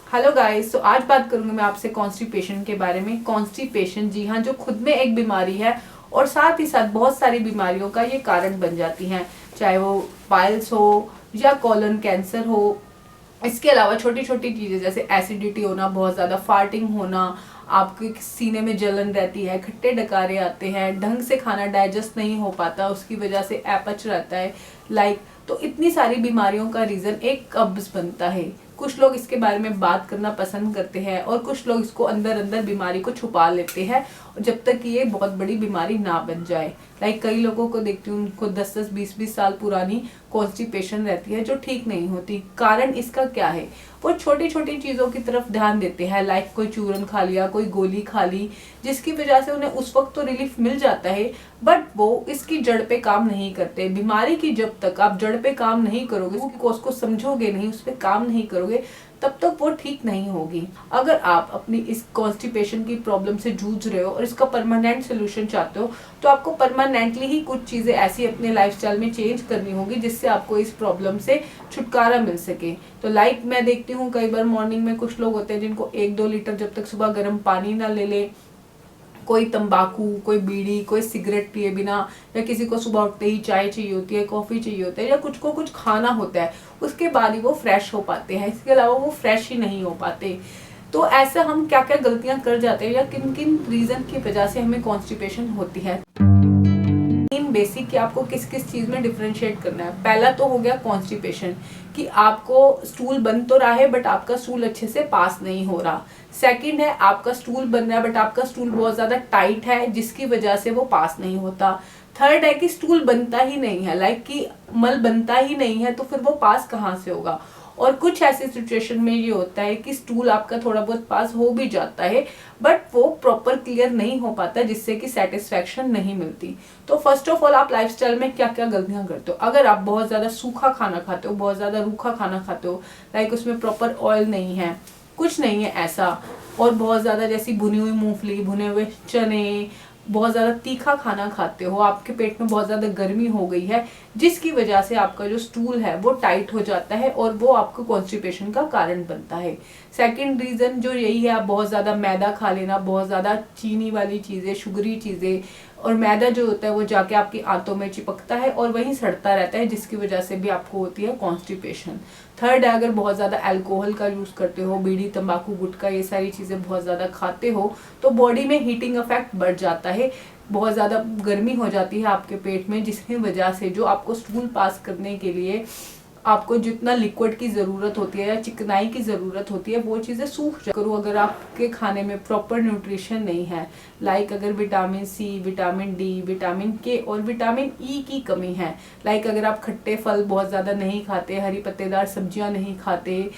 Hello guys, तो आज बात करूंगी मैं आपसे कॉन्स्टिपेशन के बारे में। कॉन्स्टिपेशन, जी हाँ, जो खुद में एक बीमारी है और साथ ही साथ बहुत सारी बीमारियों का ये कारण बन जाती हैं, चाहे वो पाइल्स हो या कॉलन कैंसर हो। इसके अलावा छोटी छोटी चीजें जैसे एसिडिटी होना, बहुत ज्यादा फार्टिंग होना, आपके सीने में जलन रहती है, खट्टे डकारे आते हैं, ढंग से खाना डाइजेस्ट नहीं हो पाता, उसकी वजह से अपच रहता है। तो इतनी सारी बीमारियों का रीजन एक कब्ज बनता है। कुछ लोग इसके बारे में बात करना पसंद करते हैं और कुछ लोग इसको अंदर अंदर बीमारी को छुपा लेते हैं जब तक कि ये बहुत बड़ी बीमारी ना बन जाए। कई लोगों को देखती हूँ, उनको 10-10, 20-20 साल पुरानी कॉन्स्टिपेशन रहती है जो ठीक नहीं होती। कारण इसका क्या है? वो छोटी छोटी चीजों की तरफ ध्यान देते हैं, कोई चूरन खा लिया, कोई गोली खा ली, जिसकी वजह से उन्हें उस वक्त तो रिलीफ मिल जाता है, बट वो इसकी जड़ पे काम नहीं करते। बीमारी की जब तक आप जड़ पे काम नहीं करोगे, उसको समझोगे नहीं, उस पर काम नहीं करोगे, तब तक वो ठीक नहीं होगी। अगर आप अपनी इस कॉन्स्टिपेशन की प्रॉब्लम से जूझ रहे हो और इसका परमानेंट सोल्यूशन चाहते हो, तो आपको परमानेंटली ही कुछ चीजें ऐसी अपने लाइफस्टाइल में चेंज करनी होगी जिससे आपको इस प्रॉब्लम से छुटकारा मिल सके। तो मैं देखती हूँ कई बार मॉर्निंग में कुछ लोग होते हैं जिनको 1-2 लीटर जब तक सुबह गर्म पानी ना ले ले, कोई तंबाकू, कोई बीड़ी, कोई सिगरेट पिए बिना, या किसी को सुबह उठते ही चाय चाहिए होती है, कॉफी चाहिए होता है, या कुछ को कुछ खाना होता है, उसके बाद ही वो फ्रेश हो पाते हैं। इसके अलावा वो फ्रेश ही नहीं हो पाते। तो ऐसा हम क्या क्या गलतियां कर जाते हैं या किन किन रीजन की वजह से हमें कॉन्स्टिपेशन होती है। तीन बेसिक कि आपको किस किस चीज में डिफरेंशिएट करना है। पहला तो हो गया कॉन्स्टिपेशन, कि आपको स्टूल बन तो रहा है बट आपका स्टूल अच्छे से पास नहीं हो रहा। सेकंड है, आपका स्टूल बन रहा है बट आपका स्टूल बहुत ज्यादा टाइट है जिसकी वजह से वो पास नहीं होता। थर्ड है कि स्टूल बनता ही नहीं है, कि मल बनता ही नहीं है, तो फिर वो पास कहाँ से होगा। और कुछ ऐसी सिचुएशन में ये होता है कि स्टूल आपका थोड़ा बहुत पास हो भी जाता है बट वो प्रॉपर क्लियर नहीं हो पाता, जिससे कि सेटिस्फेक्शन नहीं मिलती। तो फर्स्ट ऑफ ऑल, आप लाइफस्टाइल में क्या क्या गलतियां करते हो। अगर आप बहुत ज्यादा सूखा खाना खाते हो, बहुत ज्यादा रूखा खाना खाते हो, उसमें प्रॉपर ऑयल नहीं है, कुछ नहीं है ऐसा, और बहुत ज्यादा जैसी भुनी हुई मूंगफली, भुने हुए चने, बहुत ज्यादा तीखा खाना खाते हो, आपके पेट में बहुत ज्यादा गर्मी हो गई है जिसकी वजह से आपका जो स्टूल है वो टाइट हो जाता है और वो आपको कॉन्स्टिपेशन का कारण बनता है। सेकंड रीजन जो यही है, आप बहुत ज्यादा मैदा खा लेना, बहुत ज्यादा चीनी वाली चीजें, शुगरी चीजें, और मैदा जो होता है वो जाके आपकी आंतों में चिपकता है और वहीं सड़ता रहता है, जिसकी वजह से भी आपको होती है कॉन्स्टिपेशन। थर्ड है, अगर बहुत ज्यादा अल्कोहल का यूज करते हो, बीड़ी, तंबाकू, गुटखा, ये सारी चीजें बहुत ज्यादा खाते हो, तो बॉडी में हीटिंग इफेक्ट बढ़ जाता है, बहुत ज्यादा गर्मी हो जाती है आपके पेट में, जिसकी वजह से जो आपको स्टूल पास करने के लिए आपको जितना लिक्विड की जरूरत होती है या चिकनाई की जरूरत होती है, वो चीजें सूख जा करो। अगर आपके खाने में प्रॉपर न्यूट्रिशन नहीं है, अगर vitamin C, vitamin D, vitamin K और विटामिन ई की कमी है, अगर आप खट्टे फल बहुत ज्यादा नहीं खाते, हरी पत्तेदार सब्जियां नहीं खाते,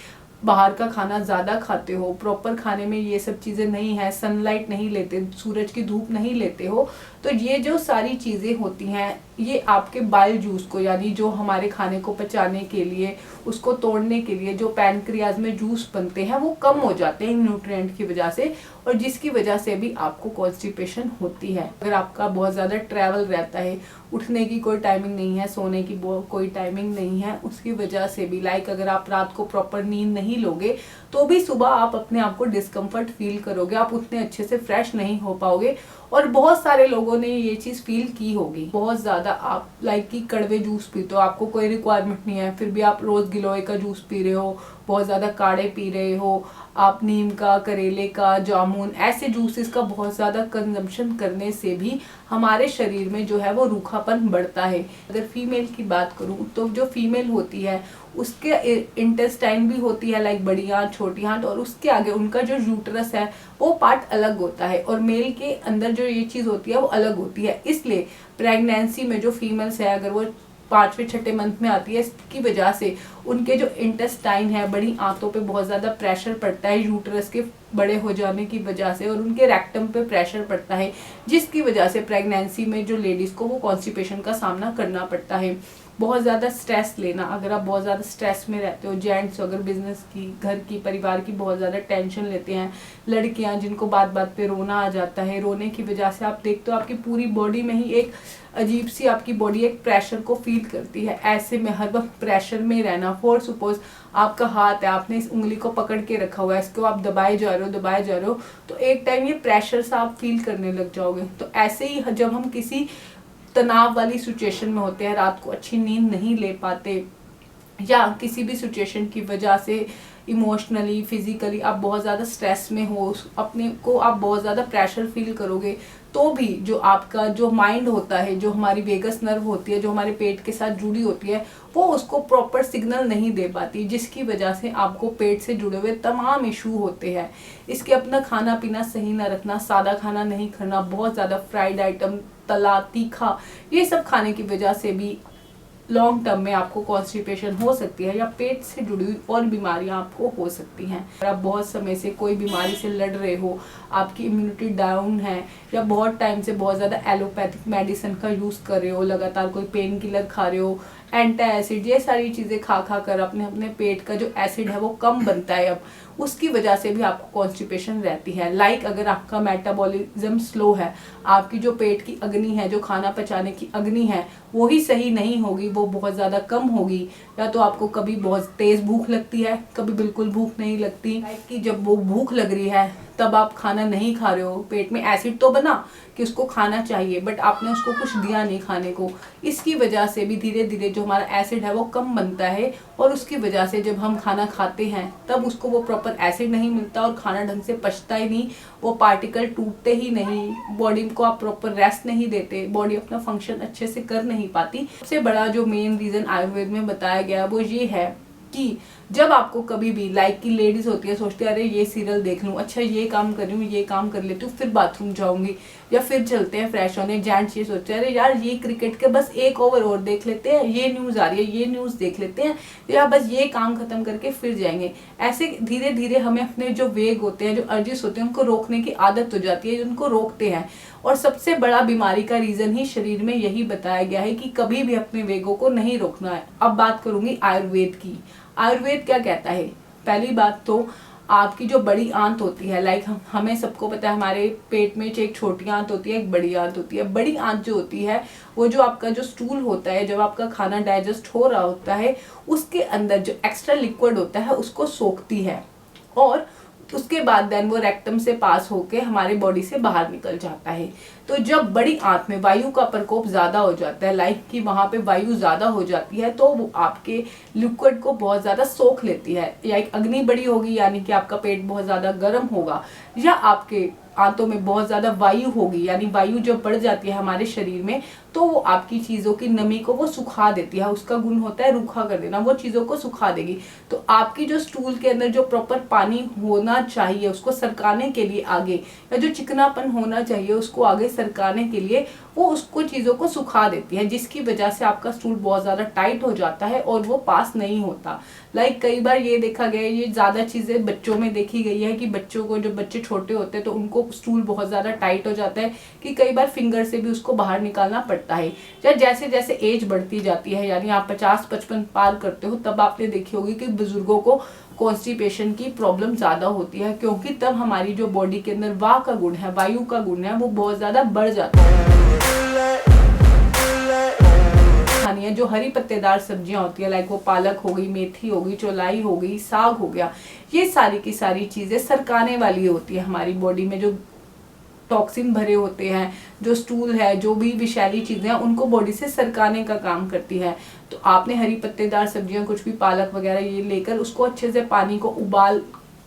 बाहर का खाना ज्यादा खाते हो, प्रॉपर खाने में ये सब चीजें नहीं है, सनलाइट नहीं लेते, सूरज की धूप नहीं लेते हो, तो ये जो सारी चीजें होती हैं ये आपके बाइल जूस को, यानी जो हमारे खाने को पचाने के लिए, उसको तोड़ने के लिए जो पैनक्रियाज में जूस बनते हैं वो कम हो जाते हैं न्यूट्रिएंट की वजह से, और जिसकी वजह से भी आपको कॉन्स्टिपेशन होती है। अगर आपका बहुत ज्यादा ट्रैवल रहता है, उठने की कोई टाइमिंग नहीं है, सोने की कोई टाइमिंग नहीं है, उसकी वजह से भी अगर आप रात को प्रॉपर नींद नहीं लोगे तो भी सुबह आप अपने आप को डिस्कम्फर्ट फील करोगे, आप उतने अच्छे से फ्रेश नहीं हो पाओगे। और बहुत सारे लोगों ने ये चीज फील की होगी। बहुत ज्यादा आप कि कड़वे जूस पीते हो, आपको कोई रिक्वायरमेंट नहीं है, फिर भी आप रोज गिलोय का जूस पी रहे हो, बहुत ज्यादा काढ़े पी रहे हो, आप नीम का, करेले का, जामुन, ऐसे जूसेस का बहुत ज्यादा कंजम्पशन करने से भी हमारे शरीर में जो है वो रूखापन बढ़ता है। अगर फीमेल की बात करूं तो जो फीमेल होती है उसके इंटेस्टाइन भी होती है, बड़ी आंत, छोटी आंत, और उसके आगे उनका जो यूट्रस है वो पार्ट अलग होता है, और मेल के अंदर जो ये चीज होती है वो अलग होती है। इसलिए प्रेगनेंसी में जो फीमेल्स है, अगर वो 5वें-6ठे मंथ में आती है, इसकी वजह से उनके जो इंटेस्टाइन है, बड़ी आंतों पे बहुत ज्यादा प्रेशर पड़ता है यूट्रस के बड़े हो जाने की वजह से, और उनके रेक्टम पे प्रेशर पड़ता है, जिसकी वजह से प्रेगनेंसी में जो लेडीज को वो कॉन्स्टिपेशन का सामना करना पड़ता है। बहुत ज़्यादा स्ट्रेस लेना, अगर आप बहुत ज़्यादा स्ट्रेस में रहते हो, जेंट्स अगर बिजनेस की, घर की, परिवार की बहुत ज़्यादा टेंशन लेते हैं, लड़कियां जिनको बात बात पे रोना आ जाता है, रोने की वजह से आप देखते हो आपकी पूरी बॉडी में ही एक अजीब सी आपकी बॉडी एक प्रेशर को फील करती है। ऐसे में हर वक्त प्रेशर में रहना, फॉर सपोज आपका हाथ है, आपने इस उंगली को पकड़ के रखा हुआ है, इसको आप दबाए जा रहे हो, तो एक टाइम ये प्रेशर सा आप फील करने लग जाओगे। तो ऐसे ही जब हम किसी तनाव वाली सिचुएशन में होते हैं, रात को अच्छी नींद नहीं ले पाते, या किसी भी सिचुएशन की वजह से इमोशनली, फिजिकली आप बहुत ज़्यादा स्ट्रेस में हो, अपने को आप बहुत ज़्यादा प्रेशर फील करोगे, तो भी जो आपका जो माइंड होता है, जो हमारी वेगस नर्व होती है, जो हमारे पेट के साथ जुड़ी होती है, वो उसको प्रॉपर सिग्नल नहीं दे पाती, जिसकी वजह से आपको पेट से जुड़े हुए तमाम इशू होते हैं। इसके अपना खाना पीना सही ना रखना, सादा खाना नहीं खाना, बहुत ज़्यादा फ्राइड आइटम, तला, तीखा, ये सब खाने की वजह से भी लॉन्ग टर्म में आपको कॉन्स्टिपेशन हो सकती है, या पेट से जुड़ी हुई और बीमारियां आपको हो सकती हैं। अगर आप बहुत समय से कोई बीमारी से लड़ रहे हो, आपकी इम्यूनिटी डाउन है, या बहुत टाइम से बहुत ज़्यादा एलोपैथिक मेडिसिन का यूज़ कर रहे हो, लगातार कोई पेन किलर खा रहे हो, एंटी एसिड, ये सारी चीज़ें खा खा कर अपने पेट का जो एसिड है वो कम बनता है, अब उसकी वजह से भी आपको कॉन्स्टिपेशन रहती है। लाइक अगर आपका मेटाबॉलिज्म स्लो है, आपकी जो पेट की अग्नि है, जो खाना पचाने की अग्नि है, वो ही सही नहीं होगी, वो बहुत ज़्यादा कम होगी, या तो आपको कभी बहुत तेज़ भूख लगती है, कभी बिल्कुल भूख नहीं लगती। लाइक कि जब वो भूख लग रही है तब आप खाना नहीं खा रहे हो, पेट में एसिड तो बना कि उसको खाना चाहिए, बट आपने उसको कुछ दिया नहीं खाने को, इसकी वजह से भी धीरे धीरे जो हमारा एसिड है वो कम बनता है, और उसकी वजह से जब हम खाना खाते हैं तब उसको वो प्रॉपर एसिड नहीं मिलता, और खाना ढंग से पचता ही नहीं, वो पार्टिकल टूटते ही नहीं, बॉडी को आप प्रॉपर रेस्ट नहीं देते, बॉडी अपना फंक्शन अच्छे से कर नहीं पाती। सबसे बड़ा जो मेन रीज़न आयुर्वेद में बताया गया वो ये है कि जब आपको कभी भी, लाइक की लेडीज होती है, सोचती है अरे ये सीरियल देख लूँ, अच्छा ये काम कर रही हूँ, ये काम कर लेती हूँ, फिर बाथरूम जाऊंगी, या फिर चलते हैं फ्रेश होने। जेंट्स ये सोचते हैं अरे यार ये क्रिकेट के बस एक ओवर और देख लेते हैं, ये न्यूज़ आ रही है, ये न्यूज़ देख लेते हैं, या बस ये काम खत्म करके फिर जाएंगे। ऐसे धीरे धीरे हमें अपने जो वेग होते हैं, जो अर्जिस होते हैं, उनको रोकने की आदत हो जाती है, उनको रोकते हैं। और सबसे बड़ा बीमारी का रीजन ही शरीर में यही बताया गया है कि कभी भी अपने वेगों को नहीं रोकना है। अब बात करूंगी आयुर्वेद की। आयुर्वेद क्या कहता है? पहली बात तो आपकी जो बड़ी आंत होती है, लाइक हमें सबको पता है हमारे पेट में एक छोटी आंत होती है, एक बड़ी आंत होती है। बड़ी आंत जो होती है वो जो आपका जो स्टूल होता है, जब आपका खाना डाइजेस्ट हो रहा होता है, उसके अंदर जो एक्स्ट्रा लिक्विड होता है उसको सोखती है, और उसके बाद देन वो रेक्टम से पास होके हमारे बॉडी से बाहर निकल जाता है। तो जब बड़ी आंत में वायु का प्रकोप ज्यादा हो जाता है, लाइक कि वहां पे वायु ज्यादा हो जाती है, तो वो आपके लिक्विड को बहुत ज्यादा सोख लेती है। या एक अग्नि बड़ी होगी, यानी कि आपका पेट बहुत ज्यादा गर्म होगा, या आपके आंतों में बहुत ज्यादा वायु होगी, यानी वायु जब बढ़ जाती है हमारे शरीर में, तो वो आपकी चीजों की नमी को वो सुखा देती है। उसका गुण होता है रूखा कर देना, वो चीजों को सुखा देगी। तो आपकी जो स्टूल के अंदर जो प्रॉपर पानी होना चाहिए उसको सरकाने के लिए आगे, या जो चिकनापन होना चाहिए उसको आगे सरकाने के लिए, वो उसको चीजों को सुखा देती है, जिसकी वजह से आपका स्टूल बहुत ज्यादा टाइट हो जाता है और वो पास नहीं होता। लाइक कई बार ये देखा गया है, ये ज्यादा चीजें बच्चों में देखी गई है कि बच्चों को, जब बच्चे छोटे होते हैं तो उनको स्टूल बहुत ज्यादा टाइट हो जाता है कि कई बार फिंगर से भी उसको बाहर निकालना पड़ता है। या जैसे जैसे एज बढ़ती जाती है, यानी आप 50-55 पार करते हो, तब आपने देखी होगी कि बुजुर्गों को कॉन्स्टिपेशन की प्रॉब्लम ज्यादा होती है, क्योंकि तब हमारी जो बॉडी के अंदर वाह का गुण है, वायु का गुण है, वो बहुत ज्यादा बढ़ जाता है। जो हरी पत्तेदार सब्जियां होती है, लाइक वो पालक हो गई, मेथी हो गई, चौलाई हो गई, साग हो गया, ये सारी की सारी चीजें सरकाने वाली होती है। हमारी बॉडी में जो टॉक्सिन भरे होते हैं, जो स्टूल है, जो भी विषैली चीजें हैं, उनको बॉडी से सरकाने का काम करती है। तो आपने हरी पत्तेदार सब्जियां, कुछ भी पालक वगैरह ये लेकर उसको अच्छे से पानी को उबाल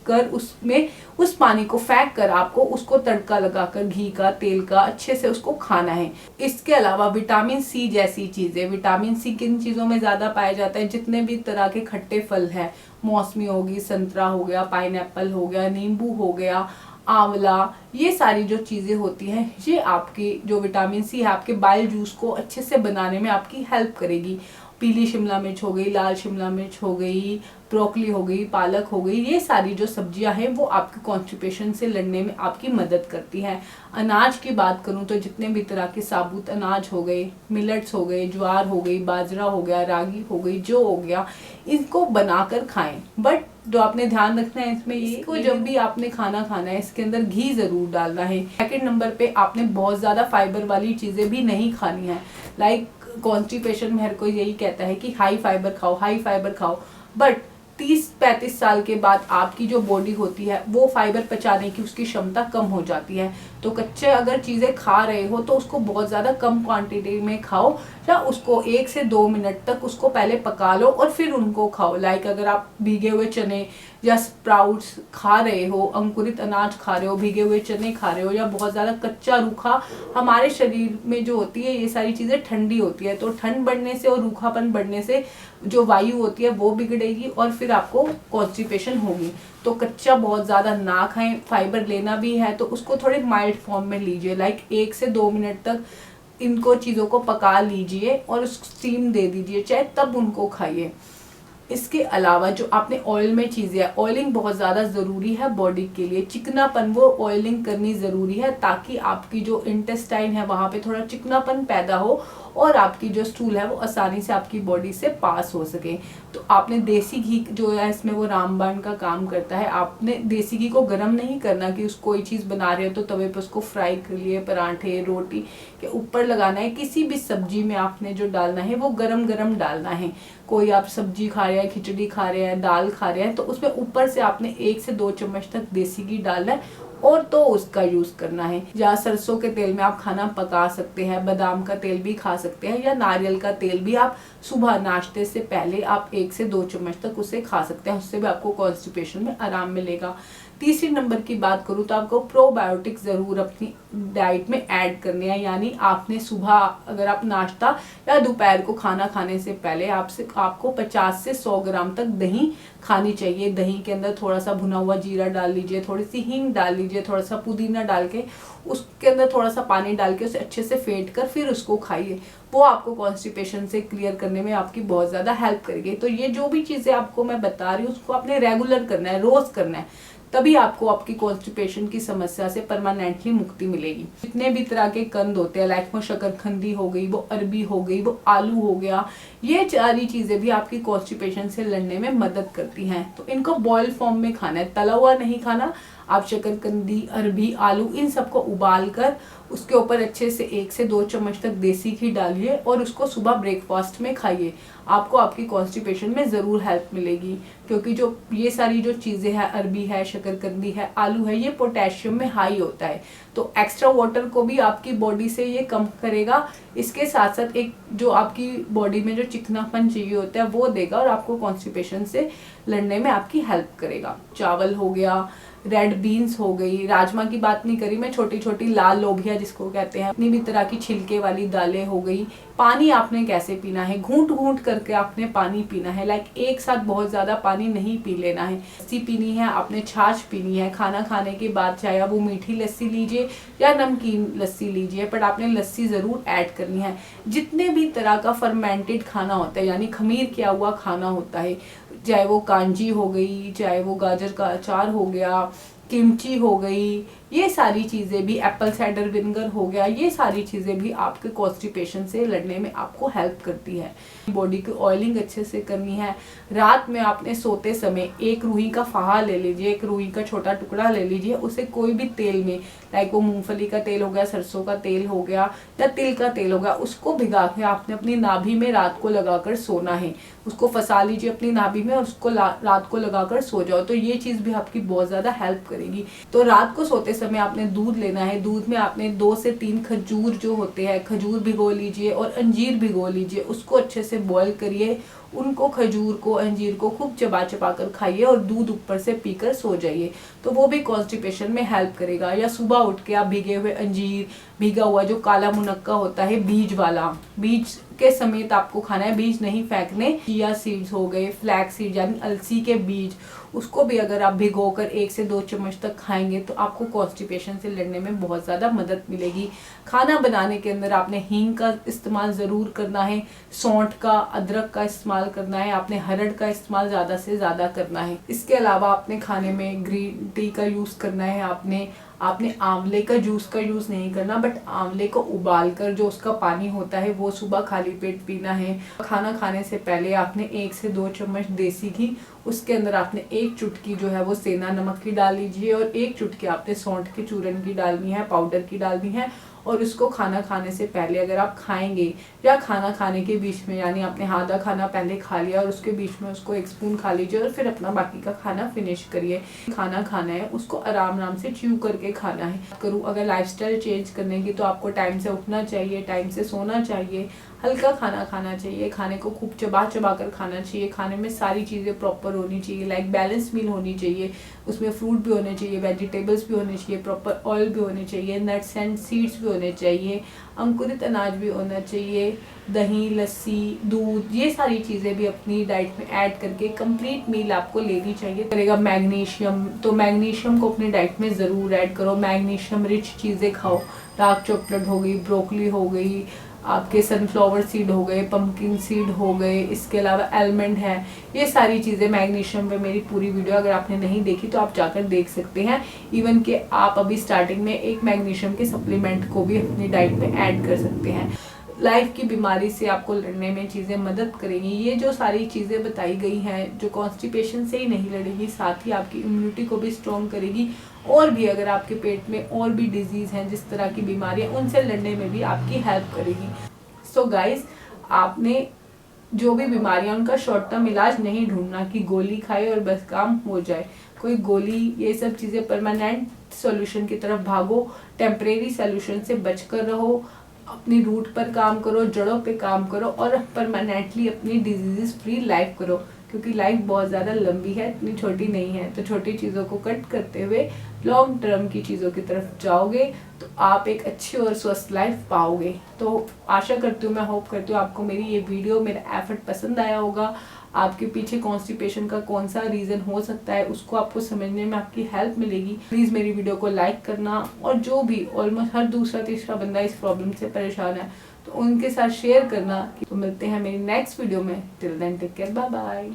कर, उसमें उस पानी को फेंक कर आपको उसको तड़का लगाकर घी का, तेल का अच्छे से उसको खाना है। इसके अलावा विटामिन सी जैसी चीजें, विटामिन सी किन चीजों में ज्यादा पाया जाता है? जितने भी तरह के खट्टे फल हैं, मौसमी होगी, संतरा हो गया, पाइनएप्पल हो गया, नींबू हो गया, आंवला, ये सारी जो चीजें होती हैं, ये आपकी जो विटामिन सी है आपके बाइल जूस को अच्छे से बनाने में आपकी हेल्प करेगी। पीली शिमला मिर्च हो गई, लाल शिमला मिर्च हो गई, ब्रोकली हो गई, पालक हो गई, ये सारी जो सब्जियां हैं वो आपके कॉन्स्टिपेशन से लड़ने में आपकी मदद करती हैं। अनाज की बात करूं तो जितने भी तरह के साबुत अनाज हो गए, मिलेट्स हो गए, ज्वार हो गई, बाजरा हो गया, रागी हो गई, जो हो गया, इनको बनाकर खाएं। बट जो आपने ध्यान रखना है इसमें, इसको जब भी आपने खाना खाना है इसके अंदर घी जरूर डालना है। सेकंड नंबर पे आपने बहुत ज्यादा फाइबर वाली चीजें भी नहीं खानी है। लाइक कॉन्स्टिपेशन में हर कोई यही कहता है कि हाई फाइबर खाओ, हाई फाइबर खाओ, बट 30-35 साल के बाद आपकी जो बॉडी होती है वो फाइबर पचाने की उसकी क्षमता कम हो जाती है। तो कच्चे अगर चीजें खा रहे हो तो उसको बहुत ज्यादा कम क्वांटिटी में खाओ, या उसको 1 से 2 मिनट तक उसको पहले पका लो और फिर उनको खाओ। लाइक अगर आप भीगे हुए चने या स्प्राउट्स खा रहे हो, अंकुरित अनाज खा रहे हो, भीगे हुए चने खा रहे हो, या बहुत ज्यादा कच्चा रूखा, हमारे शरीर में जो होती है ये सारी चीजें ठंडी होती है, तो ठंड बढ़ने से और रूखापन बढ़ने से जो वायु होती है वो बिगड़ेगी और फिर आपको कॉन्स्टिपेशन होगी। तो कच्चा बहुत ज्यादा ना खाएं। फाइबर लेना भी है तो उसको थोड़े माइल्ड फॉर्म में लीजिए। लाइक 1 से 2 मिनट तक इनको चीजों को पका लीजिए और स्टीम दे दीजिए, चाहे तब उनको खाइए। इसके अलावा जो आपने ऑयल में चीजें है, ऑयलिंग बहुत ज्यादा जरूरी है बॉडी के लिए। चिकनापन वो ऑयलिंग करनी जरूरी है ताकि आपकी जो इंटेस्टाइन है वहां पे थोड़ा चिकनापन पैदा हो और आपकी जो स्टूल है वो आसानी से आपकी बॉडी से पास हो सके। तो आपने देसी घी जो है इसमें वो रामबाण का काम करता है। आपने देसी घी को गर्म नहीं करना कि उस कोई चीज बना रहे हो तो तवे पे उसको फ्राई कर लिए, पराठे रोटी के ऊपर लगाना है। किसी भी सब्जी में आपने जो डालना है वो गरम गरम डालना है। कोई आप सब्जी खा रहे हैं, खिचड़ी खा रहे हैं, दाल खा रहे हैं, तो उसमें ऊपर से आपने 1 से 2 चम्मच तक देसी घी डालना है और तो उसका यूज करना है। या सरसों के तेल में आप खाना पका सकते हैं, बादाम का तेल भी खा सकते हैं, या नारियल का तेल भी आप सुबह नाश्ते से पहले आप 1 से 2 चम्मच तक उसे खा सकते हैं। उससे भी आपको कॉन्स्टिपेशन में आराम मिलेगा। तीसरी नंबर की बात करूँ तो आपको प्रोबायोटिक जरूर अपनी डाइट में ऐड करने हैं। यानी आपने सुबह अगर आप नाश्ता या दोपहर को खाना खाने से पहले आपको 50 से 100 ग्राम तक दही खानी चाहिए। दही के अंदर थोड़ा सा भुना हुआ जीरा डाल लीजिए, थोड़ी सी हींग डाल लीजिए, थोड़ा सा पुदीना डाल के उसके अंदर थोड़ा सा पानी डाल के उसे अच्छे से फेंट कर फिर उसको खाइए। वो आपको कॉन्स्टिपेशन से क्लियर करने में आपकी बहुत ज्यादा हेल्प करेगी। तो ये जो भी चीजें आपको मैं बता रही हूँ उसको आपने रेगुलर करना है, रोज करना है, तभी आपको आपकी कॉन्स्टिपेशन की समस्या से परमानेंटली मुक्ति मिलेगी। जितने भी तरह के कंद होते हैं, लाइक वो शकरखंदी हो गई, वो अरबी हो गई, वो आलू हो गया, ये सारी चीजें भी आपकी कॉन्स्टिपेशन से लड़ने में मदद करती हैं। तो इनको बॉयल फॉर्म में खाना है, तला हुआ नहीं खाना। आप शकरकंदी, अरबी, आलू इन सबको उबाल कर उसके ऊपर अच्छे से 1 से 2 चम्मच तक देसी घी डालिए और उसको सुबह ब्रेकफास्ट में खाइए। आपको आपकी कॉन्स्टिपेशन में जरूर हेल्प मिलेगी, क्योंकि जो ये सारी जो चीजें हैं, अरबी है, शकरकंदी है, आलू है, ये पोटेशियम में हाई होता है, तो एक्स्ट्रा वाटर को भी आपकी बॉडी से ये कम करेगा। इसके साथ साथ एक जो आपकी बॉडी में जो चिकनापन चाहिए होता है वो देगा और आपको कॉन्स्टिपेशन से लड़ने में आपकी हेल्प करेगा। चावल हो गया, रेड बीन्स हो गई, राजमा की बात नहीं करी मैं, छोटी छोटी लाल लोबिया जिसको कहते हैं, अपनी भी तरह की छिलके वाली दालें हो गई। पानी आपने कैसे पीना है, घूंट घूंट करके आपने पानी पीना है। लाइक एक साथ बहुत ज्यादा पानी नहीं पी लेना है। लस्सी पीनी है, आपने छाछ पीनी है खाना खाने के बाद, चाहे वो मीठी लस्सी लीजिए या नमकीन लस्सी लीजिए, पर आपने लस्सी जरूर ऐड करनी है। जितने भी तरह का फर्मेंटेड खाना होता है, यानी खमीर किया हुआ खाना होता है, चाहे वो कांजी हो गई, चाहे वो गाजर का अचार हो गया, किमची हो गई, ये सारी चीजें भी, एप्पल साइडर विनेगर हो गया, ये सारी चीजें भी आपके कॉन्स्टिपेशन से लड़ने में आपको हेल्प करती है। बॉडी की ऑयलिंग अच्छे से करनी है। रात में आपने सोते समय 1 रूही का फाहा ले लीजिए, 1 रूही का छोटा टुकड़ा ले लीजिए, उसे कोई भी तेल में, लाइक वो मूंगफली का तेल हो गया, सरसों का तेल हो गया या तिल का तेल हो गया, उसको भिगा के आपने अपनी नाभि में रात को लगाकर सोना है। उसको फंसा लीजिए अपनी नाभि में और उसको रात को लगाकर सो जाओ, तो ये चीज भी आपकी बहुत ज्यादा हेल्प करेगी। तो रात को सोते समय आपने दूध लेना है। दूध में आपने 2 से 3 खजूर जो होते हैं, खजूर भिगो लीजिए और अंजीर भिगो लीजिए, उसको अच्छे से बॉईल करिए, उनको खजूर को, अंजीर को खूब चबा चबा कर खाइए और दूध ऊपर से पीकर सो जाइए, तो वो भी कॉन्स्टिपेशन में हेल्प करेगा। या सुबह उठ के आप भीगे हुए अंजीर, भीगा हुआ जो काला मुनक्का होता है बीज वाला, बीज के समेत आपको खाना है, बीज नहीं फेंकने। चिया सीड्स हो गए, फ्लैक्स सीड यानी अलसी के बीज, उसको भी अगर आप भिगोकर 1 से 2 चम्मच तक खाएंगे तो आपको कॉन्स्टिपेशन से लड़ने में बहुत ज़्यादा मदद मिलेगी। खाना बनाने के अंदर आपने हींग का इस्तेमाल ज़रूर करना है, सौंठ का, अदरक का इस्तेमाल करना है, आपने हरड़ का इस्तेमाल ज़्यादा से ज़्यादा करना है। इसके अलावा आपने खाने में ग्रीन टी का यूज़ करना है, आपने आंवले का जूस का यूज़ नहीं करना, बट आंवले को उबाल कर जो उसका पानी होता है वो सुबह खाली पेट पीना है। खाना खाने से पहले आपने 1 से 2 चम्मच देसी घी, उसके अंदर आपने 1 चुटकी जो है वो सेंधा नमक की डाल लीजिए और 1 चुटकी आपने सौंठ के चूरन की डालनी है, पाउडर की डालनी है। और उसको खाना खाने से पहले अगर आप खाएंगे या खाना खाने के बीच में, यानी आपने आधा खाना पहले खा लिया और उसके बीच में उसको 1 स्पून खा लीजिए और फिर अपना बाकी का खाना फिनिश करिए। खाना खाना है उसको आराम आराम से च्यू करके खाना है। अगर लाइफस्टाइल चेंज करने की तो आपको टाइम से उठना चाहिए, टाइम से सोना चाहिए, हल्का खाना खाना चाहिए, खाने को खूब चबा चबा कर खाना चाहिए, खाने में सारी चीज़ें प्रॉपर होनी चाहिए, लाइक बैलेंस मील होनी चाहिए, उसमें फ्रूट भी होने चाहिए, वेजिटेबल्स भी होने चाहिए, प्रॉपर ऑयल भी होने चाहिए, नट्स एंड सीड्स भी होने चाहिए, अंकुरित अनाज भी होना चाहिए, दही, लस्सी, दूध, ये सारी चीज़ें भी अपनी डाइट में ऐड करके कंप्लीट मील आपको लेनी चाहिए। करेगा मैग्नीशियम, तो मैग्नीशियम को अपनी डाइट में ज़रूर ऐड करो, मैग्नीशियम रिच चीज़ें खाओ, डार्क चॉकलेट हो गई, ब्रोकली हो गई, आपके सनफ्लावर सीड हो गए, पंपकिन सीड हो गए, इसके अलावा आलमंड है, ये सारी चीज़ें मैग्नीशियम पे मेरी पूरी वीडियो अगर आपने नहीं देखी तो आप जाकर देख सकते हैं। इवन कि आप अभी स्टार्टिंग में एक मैग्नीशियम के सप्लीमेंट को भी अपनी डाइट में ऐड कर सकते हैं। लाइफ की बीमारी से आपको लड़ने में चीज़ें मदद करेंगी। ये जो सारी चीज़ें बताई गई हैं जो कॉन्स्टिपेशन से ही नहीं लड़ेगी, साथ ही आपकी इम्यूनिटी को भी स्ट्रॉन्ग करेगी, और भी अगर आपके पेट में और भी डिजीज़ हैं जिस तरह की बीमारियां, उनसे लड़ने में भी आपकी हेल्प करेगी। सो गाइस, आपने जो भी बीमारियां उनका शॉर्ट टर्म इलाज नहीं ढूंढना कि गोली खाए और बस काम हो जाए। कोई गोली, ये सब चीज़ें परमानेंट सॉल्यूशन की तरफ भागो, टेम्परेरी सॉल्यूशन से बचकर रहो, अपनी रूट पर काम करो, जड़ों पे काम करो और परमानेंटली अपनी डिजीज़ फ्री लाइफ करो, क्योंकि लाइफ बहुत ज़्यादा लंबी है, इतनी छोटी नहीं है। तो छोटी चीज़ों को कट करते हुए लॉन्ग टर्म की चीज़ों की तरफ जाओगे तो आप एक अच्छी और स्वस्थ लाइफ पाओगे। तो आशा करती हूँ, मैं होप करती हूँ आपको मेरी ये वीडियो, मेरा एफर्ट पसंद आया होगा। आपके पीछे कॉन्स्टिपेशन का कौन सा रीज़न हो सकता है उसको आपको समझने में आपकी हेल्प मिलेगी। प्लीज़ मेरी वीडियो को लाइक करना, और जो भी ऑलमोस्ट हर दूसरा तीसरा बंदा इस प्रॉब्लम से परेशान है तो उनके साथ शेयर करना। तो मिलते हैं मेरी नेक्स्ट वीडियो में। Till then take care, bye bye.